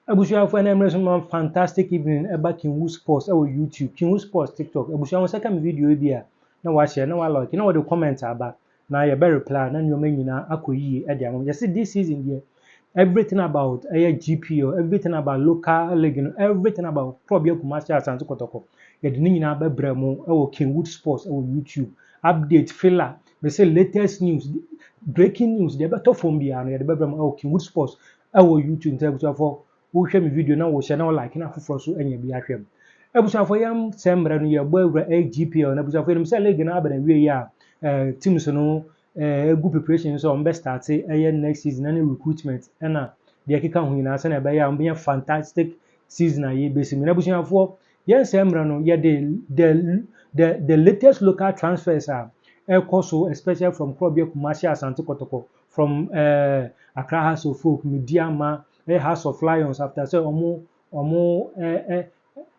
Abusuafo na emre so fantastic evening eba Kingwood Sports ewo YouTube, Kingwood Sports TikTok. Abusuafo second video bi a na wa share na wa like na wa de comment aba na ye be reply na nyoma nyina akoyi e de am. You see this season here everything about GPO, everything about local league, everything about Probia Kumasi Asante Kotoko. Ye de nyina be bra mu ewo Kingwood Sports ewo YouTube. Update filler, we say latest news, breaking news, de beto from bia no ye de be bra mu ewo Kingwood Sports ewo YouTube ntabusuafo wohwɛ me video na wohyɛ na wo like na foforɔ so anya bi ahwɛ m. Abusuafo yam sɛ mmerɛ no yɛbɔ awura GPL na abusuafo yɛnim sɛ league no aba na wie a teams no egu preparation so on best start next season na recruitment ɛna deɛ keka ho nyinaa sɛ na ɛbɛyɛ a ɔmbɛnya fantastic season a yɛbɛsi mu. Na abusuafo yɛn sɛ mmerɛ no yɛde the latest local transfers a ɛkɔ so especially from Krobia Kumasi Asante Kotoko from Accra House of Folk Mediama House of Lions after say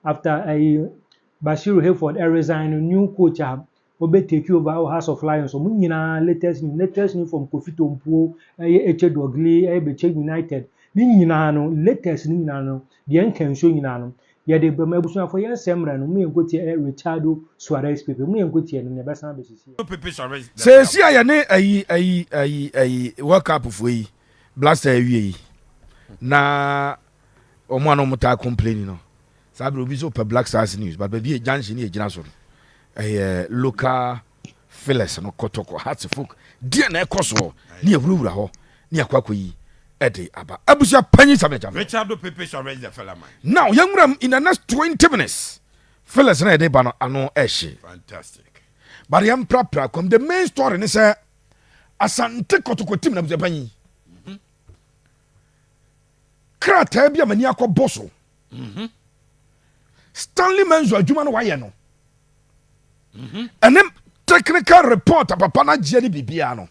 after Bashiru Hayford resign new coach obe take over House of Lions omo nyina latest news from Kofi Tompuo Eche Dogli Beche United ni nyina no latest ni nyina no de nkanso nyina no ye de bema abusuafo ye semra no mu yenkoti Richardo Suarez Pepe mu yenkoti no ne besan besisi Pepe Suarez se si ya ne ayi World Cup fo yi blaster awie yi na omo anu muta complaining no sabe obi so per Black Stars news but be junction ni ejina so local fillers no Kotoko Hartford dia na ekoso ni ewurawura ho ni akwakoyi ede aba abusia panyi sameja Richardo Pepe Suarez the fella man. Now yanguram in the next 20 minutes fillers na ede ba no ano ehye Fantastic. but yam prapra come the main story ni say Asante Kotoko team na abusia panyi krata bia mani akɔbɔ so Stanley Menzo adwuma no wayɛ no ɛne technical report papa na gye ni bibia no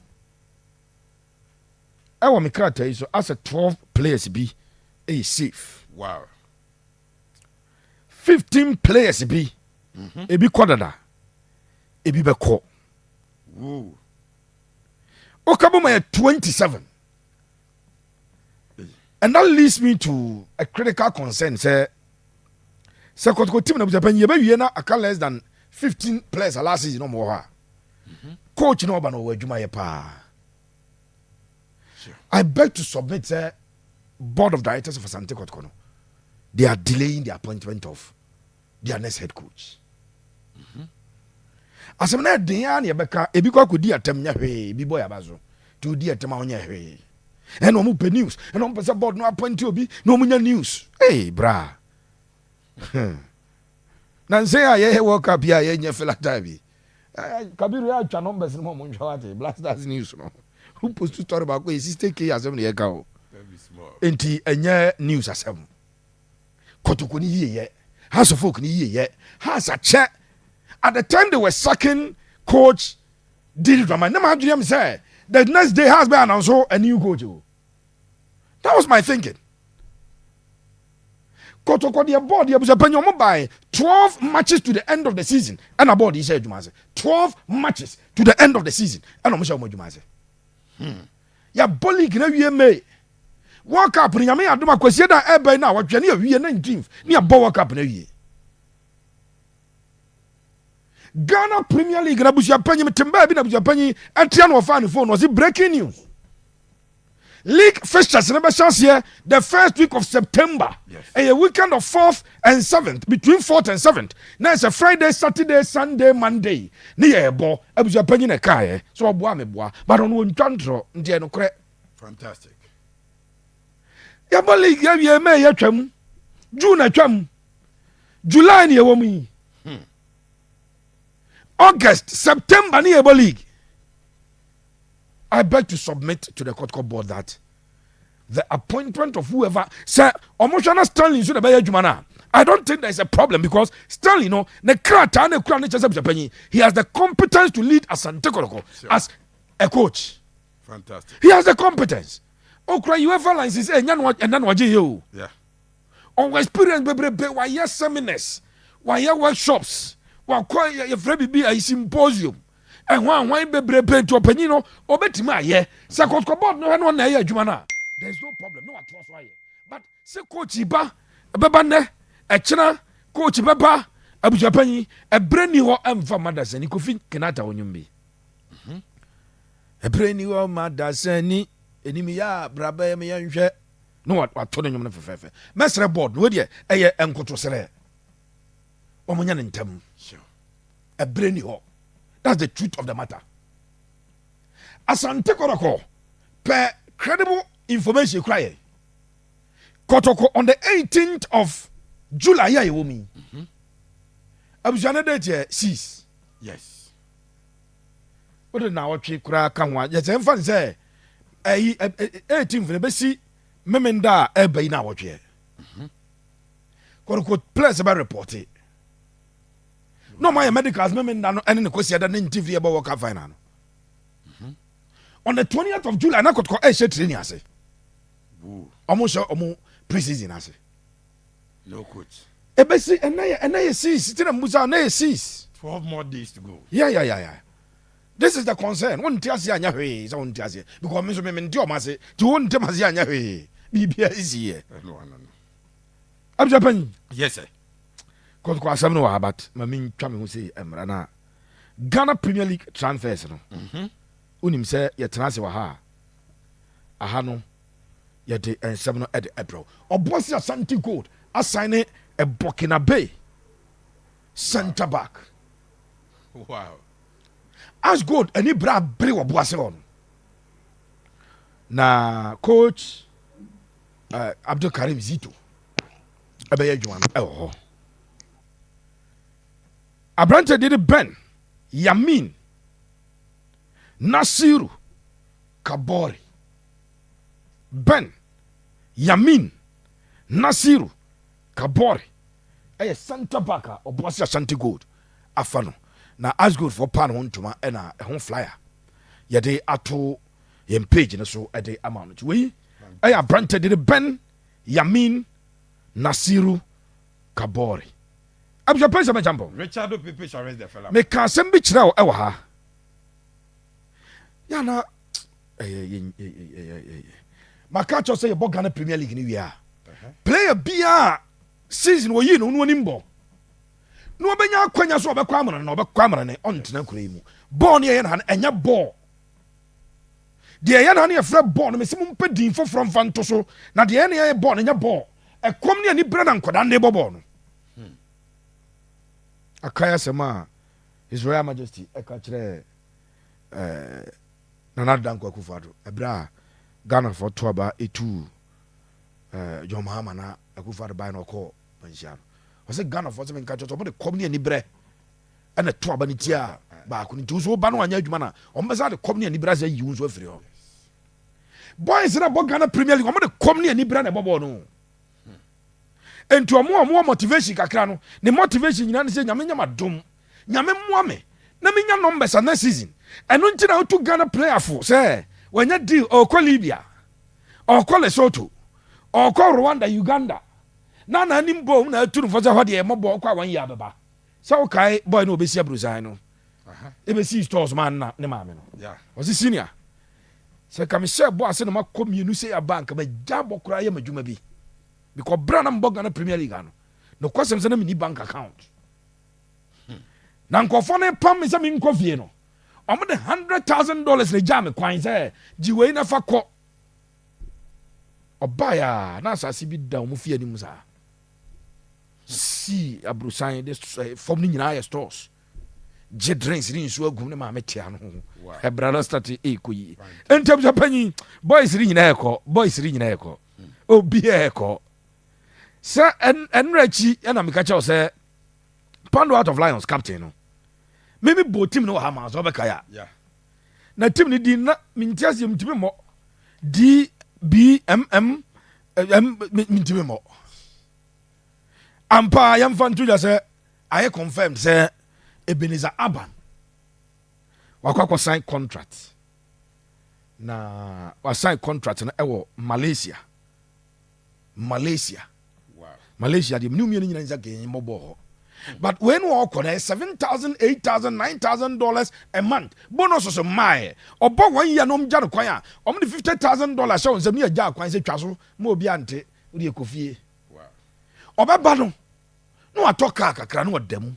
ɛwɔ me krata yi so as a 12 players bi safe. Wow. 15 players bi ebi kɔdada ebi bɛkɔ Woo. okabo ma 27. And that leads me to a critical concern. Say Kotoko team na busapan yebe na aka less than 15 players last season no more. Coach no ba no wadwuma ye pa. I beg to submit board of directors of Asante Kotoko no. They are delaying the appointment of their next head coach. Asem na den ya na yebeka ebi kwa kodi atem nya hwe ebi boy abazo. To di atem a onya hwe. And no pe news and no person board no appoint obi no munya news hey bra na say ye World Cup ya ye nya fela time Kabiru ya twa numbers no mo nhwate Blasters news no who post story ba ko sister k asem na ye ka o enti enya news asem Kotoko ni ye House of Folk ni ye has a check at the time they were sacking coach Didi Drama na ma adwene say the next day has been announced a new coach. That was my thinking. Kotoko the board the by 12 matches to the end of the season. And about he said 12 matches to the end of the season. And I'm sure Jumaze. Ya boli gina wie me. World Cup ni yame aduma kwesi da ebe na watwani awie na dream. Ni abo World Cup na wie. Ghana Premier League na busia panyi mtemba bi na busia panyi atia no fa ne phone was breaking news. League fixtures never chance here the first week of September. Yes. A weekend of 4th and 7th, between 4th and 7th. Now it's a Friday, Saturday, Sunday, Monday. Ni ebo abusia panyi na kai so oboa me boa but on won twantro ndie no kre. Fantastic. Ya bo league ya wie me ya twam. June atwam. July ni e wo mu yi. August, September, ni Ebo League. I beg to submit to the Kotoko board that the appointment of whoever say Omoshana Stanley should be Jumana. I don't think there's a problem because Stanley, no, he has the competence to lead Asante Kotoko as a coach. Fantastic. He has the competence. Okra UEFA license and then waji you. Yeah. On experience, why yes seminars, why workshops. Wakwa ye frɛ bibi a symposium why bebrebe to panino obetima aye se Kotoko board no na aye adwuma na there's no problem no what was why but se coach ba beba ne echena coach beba abujapanyi ebreni ho emfa madasani Kofi Kenata onyumbi ebreni ho madasani enimi ya braba me yanhwe no what to nyum no fefefe mesre board no de eye enkoto sere omonya ne ntam Sure. ebreni ho. That's the truth of the matter. Asante Kotoko, per credible information cry. Kotoko on the 18th of July, yeah, you mean. Abujana date 6. Yes. What did now tree cry come one? Yes, I'm fun say. 18th for the best memenda ebe na what ye. Kotoko plus about report it. No, my medicals memenda no any negotiate an interview about work final. On the 20th of July, I could call a training. I say, almost pre-season. I say, No coach. Ebesi, and I see, still a Musa, and I see. 12 more days to go. Yeah. This is the concern. One tells you, is on Tiazi, because Miss Women do Masi, to one Temazia, be easy. No. I'm Japan. Yes, sir. Because I have no about my mean coming who say, Emrana Ghana Premier League transfers. Unim say ye transe wa ha aha no ye de ensem no e de April obosi Asante Gold assign a Burkina Bay center back. Wow. As good any bra bre wo boase on na coach Abdul Karim Zito ebe ye dwan e ho Abrante did Ben Yamin Nasiru Kabori Ben Yamin Nasiru Kabori a center backer or boss Asante Gold afano na as good for pan one to my and a home flyer ya de ato yem page na so a day amount we I Abrante did Ben Yamin Nasiru Kabori abja pensa me jambo Richard Pepe shall raise the fella. me ka sem bi kira e wa ha yana maka cho say bo Ghana Premier League ni wi a player bia season wo yi no no nimbo no obenya akwanya so obekwa amana na obekwa amana ne ontena kura yi mu ball ne ye na enya ball de ye na ye fra ball no mesim mpedin fo from fanto so na de ye na ye ball nya ball e kom ne ani bra na nkoda ne ball no akaya sema His Royal Majesty e ka kire Nana Danko Akufo-Addo ebra Ghana for to aba etu John Mahama na Akufo-Addo by no call pension o se Ghana for se nka chocho mo de kom ne ani bre e na to aba ni tia ba ko ni tu so ba no anya adwuma na o mbeza de kom ne ani bre za yi unso afiri ho boys na bo Ghana Premier League o mo de kom ne ani bre na bobo no enti o mo motivation kakra no ne motivation nyina ne se nyame nyama dom nyame moa me na me nya numbers na season eno nti na to Ghana player for say when you deal or call Libya or call Lesotho or call Rwanda Uganda na nimbo na turu for say ho de mo bo kwa 1 year beba so kai boy no obesi abruzan no e be see stores man na ne maame no Yeah. was senior say kam share bo ase na makomienu say ya bank ma jabo kura ya madwuma bi because Branham Ghana Premier League no kwasem say na mini bank account na nkofo ne pam me say me nkofie no omo de $100,000 le jam kwan say jiwe na fa ko obaya na asase bi da omo fie anim sa si abrusan de form ni nyina ya stores je drinks ni nso agum ne ma metia no e brother start e koyi entem japanyi boys ri nyina ekọ obi ekọ sa enrachi na me ka cha say Pando out of Lions captain no maybe bo team no ha ma so be kaya Yeah. na team ni di na mintias yem timi mo DBMM mintimi mo ampa yam fan tuja say I confirmed say Ebenezer Aban wakwa sign contract na wa sign contract na ewo Malaysia Wow. Malaysia di mnu nyina nza gen mobo. But when we all connect $7,000, $8,000, $9,000 a month, bonus so my or bo 1 year no mja no kwan a o me $50,000 show nsem ne agya kwan se twa so mo obi ante odi ekofie Wow. obeba no no atoka kakra no odam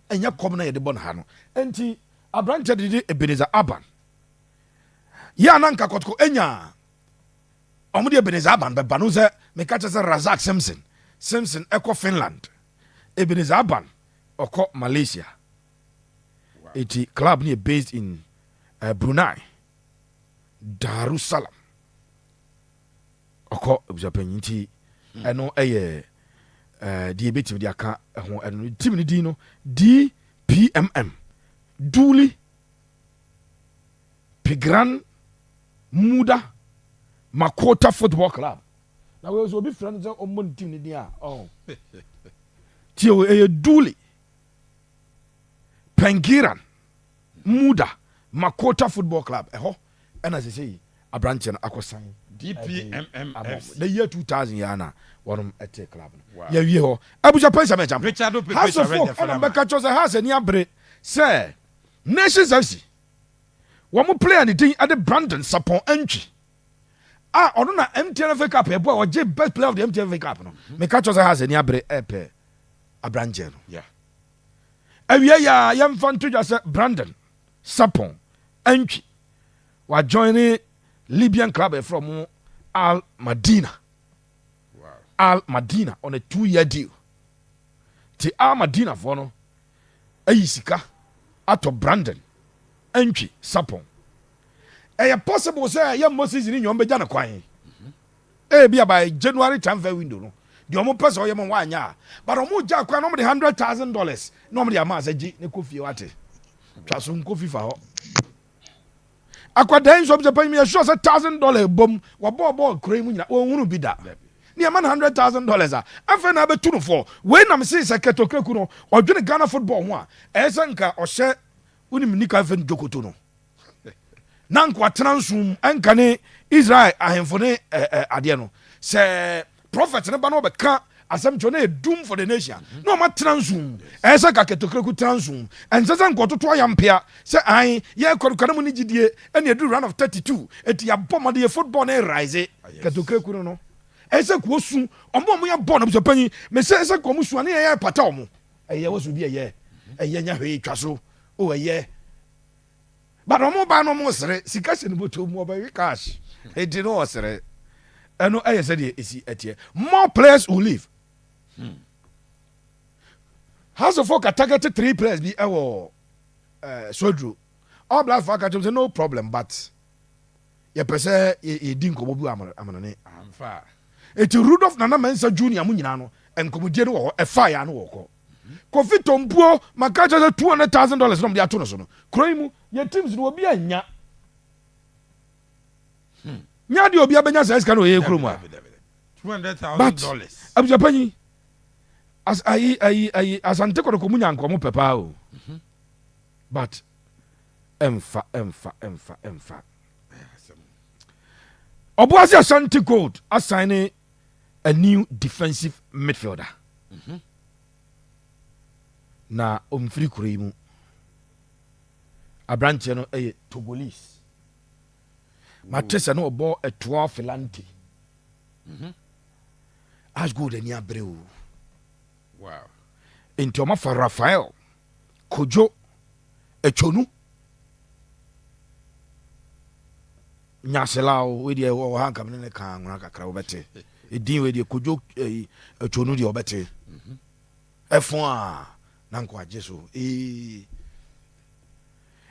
enya kom na ye de bon ha no enti abrante de Ebenezer Aban ya na nka Kotoko enya omde Ebenezer Aban beba no se me ka chese Razak Simpson eko Finland Ebenezer Aban oko Malaysia. Wow. Eti club ni based in Brunei Darussalam oko Japan nti eno eye die betim dia ka ho eno team ni di no DPMM Duli Pigran Muda Makota Football Club. Now we also be friends on one team ni dia oh tio eye Duli Pengiran Muda Makota Football Club eho ena se sei abranche na akosan DPMMF. the year 2000 yana one ete club Wow. ya wie ho abuja pensa me jam Richard Opepe house of Sharede folk Felama. ana beka chose house ni abre say Nations FC wo player ni din ade Brandon Sapon Antwi ono na MTN FA Cup e boy oje best player of the MTN FA Cup no me ka chose house ni abre epe abranche no Yeah. awia ya yamfa ntoja se Brandon Sapon Antwi wa join Libyan club from Al Madina. Wow. Al Madina on a 2-year deal. Ti Al Madina for no ayisika ato Brandon Antwi Sapon. Possible say ya Moses ni nyom beja na kwan. Be by January transfer window no. The omo person oyem wanya. But omo ja kwan no de $100,000. No de ama say ne kofi wate. Twaso nkofi fa ho. Akwadan so Japan me sure say $1,000 bom wa ball kura mu nyina onhunu bi da ne man $100,000 a afa na betu no for we na me say Kotoko no odwene Ghana football ho a esa nka ohye unim nika fa njokoto no na nko transum anka ne Israel ahemfo ne ade no say prophet ne ba no be ka asem cho na edum for the nation no ma transum esa ka Kotoko transum en sesa nko toto yampia se an ye korokana mu ni gidie ene edu run of 32 eti ya bomade ye football na rise Kotoko no esa ko su omo ya ball na panyi me se esa ko mu su ane ye pata omo eye wo su bi eye nya hwe twaso o eye but omo ba no mo sere sika se no boto mu oba cash eti no sere eno eye se de esi etie more players will leave. House of folk targeted 3 players be Sodro. All black folk say no problem, but ye pese ye din ko bobu amanane. Amfa. Eti Rudolph Nana Mensa Junior mu nyina no enkomodie no wo fire no wo ko. Kofi Tombuo maka cha $200,000 no de ato no so no. Kroyi mu ye teams no obi anya. Nya de obi abenya sa eska no ye krom a. $200,000. Abu Japani as Asante Kotoko mu nyanko mu pepa o. But emfa Obuasi Asante Gold assigning a new defensive midfielder. Na omfiri kure mu abranche no Togolese matesa no obo etoa Filante. As good any abreu. Wow. Into ma for Rafael Kojo Echonu Nyaselao we dey wo han kam ne kan ngona kakra obete edin we dey Kojo Echonu dey obete efon a nanko ajeso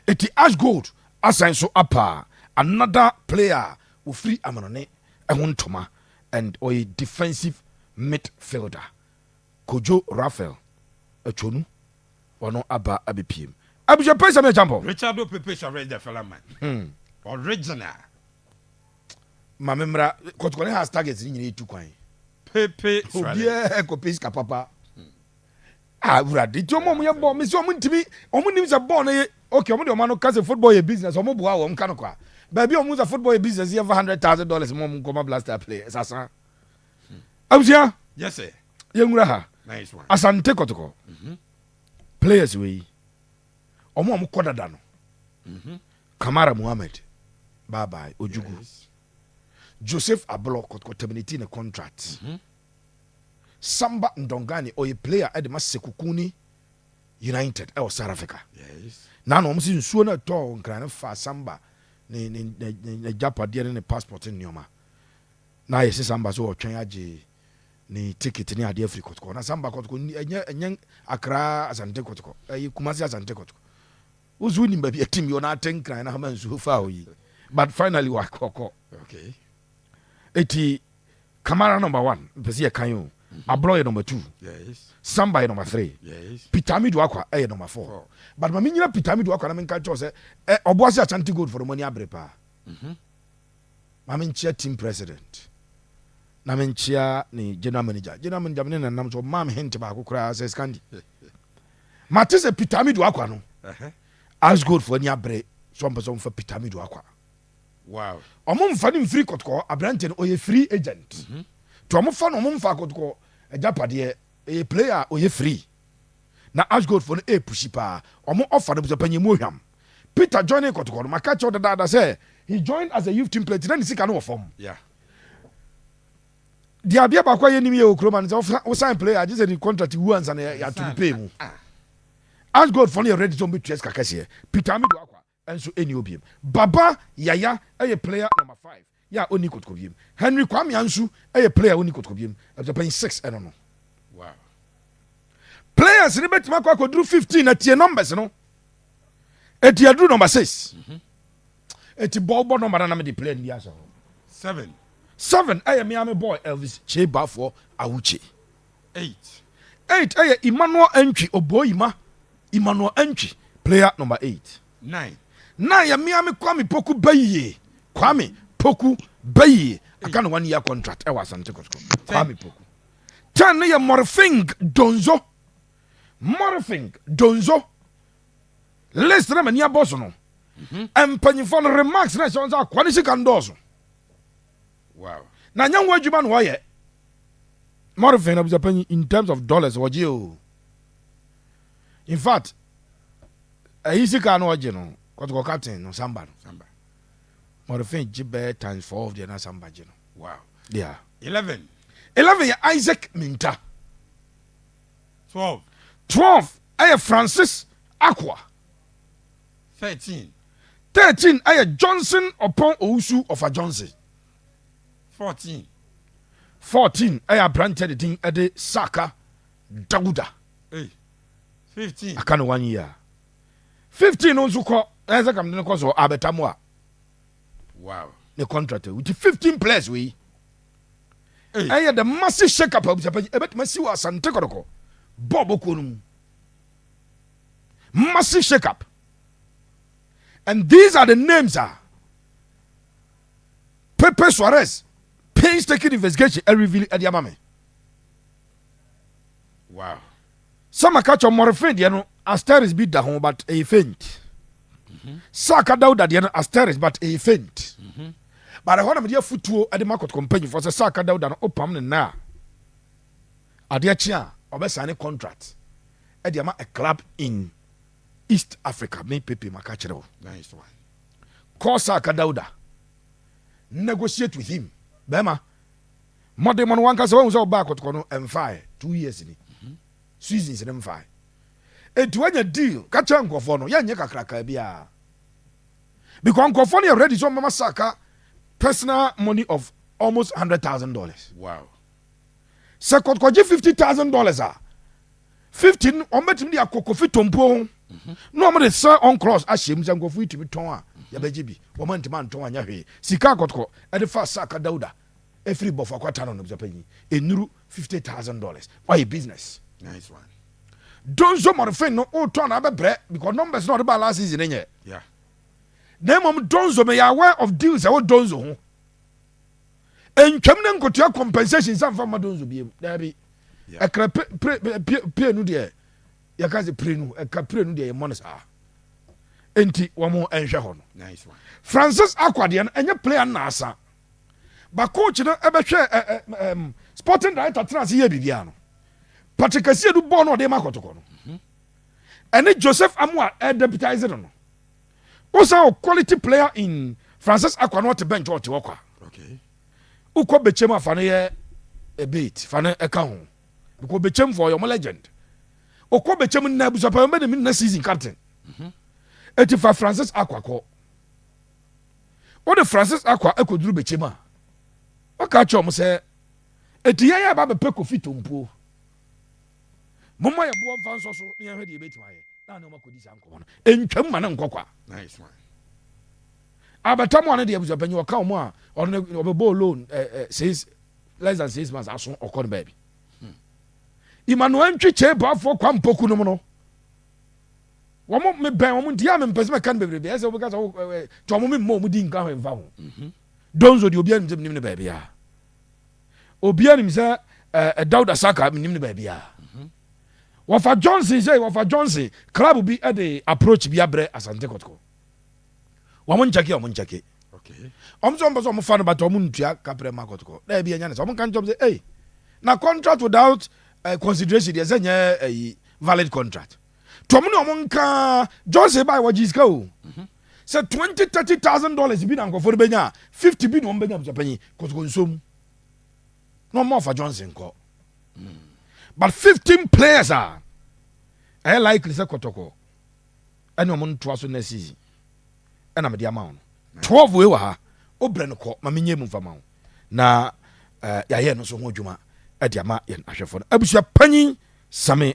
eti Ash Gold assign so apa another player who free amanone ehontoma and a defensive midfielder Kojo Rafael Echonu ono aba abepiem abusha pesa me jambo Richard Opepe Sharede Felama. Original. mamemra Kotoko ne has targets ni nyina etu kwan Pepe obi Sharede. e ko peska papa urade ti omo ye ball me si omo ntimi omo nim se ball na ye okay omo de omo no case football ye business omo boa wo nka no kwa baby omo za football ye business ye $100,000 mo nkoma blaster play sasa abusia Yes sir. ye ngura ha Nice one. Asante Kotoko players we omo kodada no Kamara Muhammad bye bye Ojugu Yes. Joseph Ablo Kotoko terminating a contract. Samba Ndongani or a player at the Masekukuni United or South Africa. Yes. Now no msi sooner to nkran fa Samba ne japa dia ne passport in Nyoma. Na yesi Samba so otwen age ni ticket ni ade Africa Kotoko. Na Samba Kotoko enyen Accra Asante Kotoko. Kumasi Asante Kotoko. Uzu ni baby a team you na tenkran na mansu fa oyi. But finally wa Koko. Okay. Eti Kamara number 1, pesi e kan yo. Abloy number 2. Yes. Samba number 3. Yes. Pitamidu akwa number 4. But mami nyina Pitamidu akwa na menka cho se oboase Asante Gold for the money abrepa. Mami nchia team president. Na menchia ni general manager. General manager me na nam so mam hint ba akokura se skandi. Matese Pitamidu akwa no. As good for any abre so person for Pitamidu akwa. Wow. Omo mfa ni free Kotoko abrante no oye free agent. To omo fa no omo mfa Kotoko ejapade e player oye free. Na Ashgold for no pushi pa. Omo offer no panyemu hwam. Peter joining Kotoko no maka cho dada say he joined as a youth team player then sika no form. Yeah. Dia bia ba kwa yenim ye okroma no say sign player just the contract who answer na ya to pay mu. Ashgold for no ready to be tres kakase. Peter Amidu akwa enso eni obiem. Baba Yaya player number 5. Ya oni Kotoko biem. Henry Kwame Ansu player oni Kotoko biem. After paying 6 I don't know. Wow. Players ni betima kwa kodru 15 na tie numbers no. Eti adru number 6. Eti ball number na me di play ndi aso. 7 Miami boy Elvis Cheba for Awuche. 8 Emmanuel Entry Oboyima. Emmanuel Entry player number 8. 9 Miami Kwame Poku Baye. Kwame Poku Baye. Aka no 1 year contract e wa Asante Kotoko. Kwame Poku. 10 ya Morfing Donzo. List na mania boss no. Empanyifo no remarks na so nza kwani sika ndoso. Wow. Na nyanwa adwuma no woye. Morfing na buzapanyi in terms of dollars woje o. In fact, sika no woje no. Kotoko captain no Samba. Morfing jibe times 4 of the na Samba je no. Wow. Yeah. 11 ya Isaac Minta. 12 Francis Aqua. 13 Johnson upon Ousu of a Johnson. 14 Branted thing Ede Saka Dauda. 15 Akano 1 year. 15 also call Isaac Amdeno cause Abetamwa. Wow. The contract with 15 players we. The massive shake up of Japan. Ebet Masiwa Asante Kotoko. Bobo Kunum. Massive shake up. And these are the names. Pepe Suarez. Painstaking investigation and reveal at Yamame. Wow. Some catch on Morfin, you know, Asteris beat the home, but a faint. Saka Dauda, you know, Asteris, but a faint. But I want to be a foot at the market company for the Saka Dauda open now. Adia Chia, or sign a contract. At the a club in East Africa, may Pepe Makachero. Nice one. Call Saka Dauda. Negotiate with him. Bema. Modern one case was all back at Kono and 2 years in it. Seasons in M5. And to any deal, catch Uncle Fono, Yaka Kraka Bia. Because Uncle Fono already saw Mama Saka personal money of almost $100,000. Wow. Second kwaje $50,000. 15 on met me a kokofi tompo. No man say on cross ashim zango fu itimi ton a ya bejibi. Wo man tima ton anya hwe. Sika kotko e de fa Saka Dauda. Every bofa kwata no zapanyi. Enuru $50,000. Why business? Nice one. Don't so Morfin no o ton abebre because numbers not about last season enye. Yeah. Name of Donzo me aware of deals I want Donzo ho. And Chamnan got your compensation some from Donzo be there be a crap pre no there. Ya kaze pre no a capre no there money ah. Enti one more and Shahon. Nice one. Francis Aquadian and your player Nasa. But coach no ebe share sporting director trans here bibiano. Patrick Asia do born or de makoto no. And Joseph Amwa deputizer no. Also a quality player in Francis Aquanot bench or Tiwaka. Okay. ukɔ bɛkyɛm afa no yɛ a bait fa no ɛka ho because bɛkyɛm for your legend okɔ bɛkyɛm nna abusapa mbɛ de na season captain eti fa Francis Akwakɔ o de Francis Akwa ekoduru bɛkyɛm a ɔka kyerɛ ɔmo sɛ eti yɛyɛ ba bɛpɛ Kofi Tompuo momma yɛ boɔ mfa nsɔ so ne yɛhwɛ deɛ yɛbɛtumi ayɛ na ne ɔmakɔdi saa nkɔmmɔ no ɛntwam ma ne nkɔkwa Nice one. abɛtam a ne deɛ abusuapanyi wɔka wo mu a ɔno ɔbɛbɔɔ loan less than 6 months aso ɔkɔ no baabi Emmanuel ntwikyee baafoɔ kwa mpoku nom no wɔmo mebɛn wɔmo nti a mempɛ sɛ mɛka no bebrebe ɛsɛ wobɛka sɛ nti ɔmo memma ɔmo di nka ho mfa ho donzo deɛ obiara nim sɛ menim ne baabi a obiara nim sɛ Dauda Saka menim ne baabi a wɔfa Johnson club bi de approach bi abrɛ Asante Kotoko wɔmo nkyɛke Okay. ɔmo sɛ ɔmo pɛ sɛ ɔmo fa no bata ɔmo ntua kaprɛ ma Kotoko na ebi ɛnya ne sɛ ɔmo ka nkyɛm sɛ ei na contract without consideration deɛ sɛ nyɛ valid contract to ɔmo ne ɔmo nka Johnson ba wɔ sika o sɛ $20,000-$30,000 bi na nkɔfo no bɛnya 50 bi na ɔmo bɛnya abusuapanyi Kotoko nsom na ɔmo ɔfa Johnson kɔ but 15 players a ɛyɛ likely sɛ Kotoko ɛne ɔmo ntoa so next season ɛna mede ama wo no 12 wei wɔ ha wobrɛ no kɔ ma menyɛ mu mfama wo na yɛayɛ no so ho adwuma ɛde ama yɛn ahwɛfoɔ no abusua panyin Same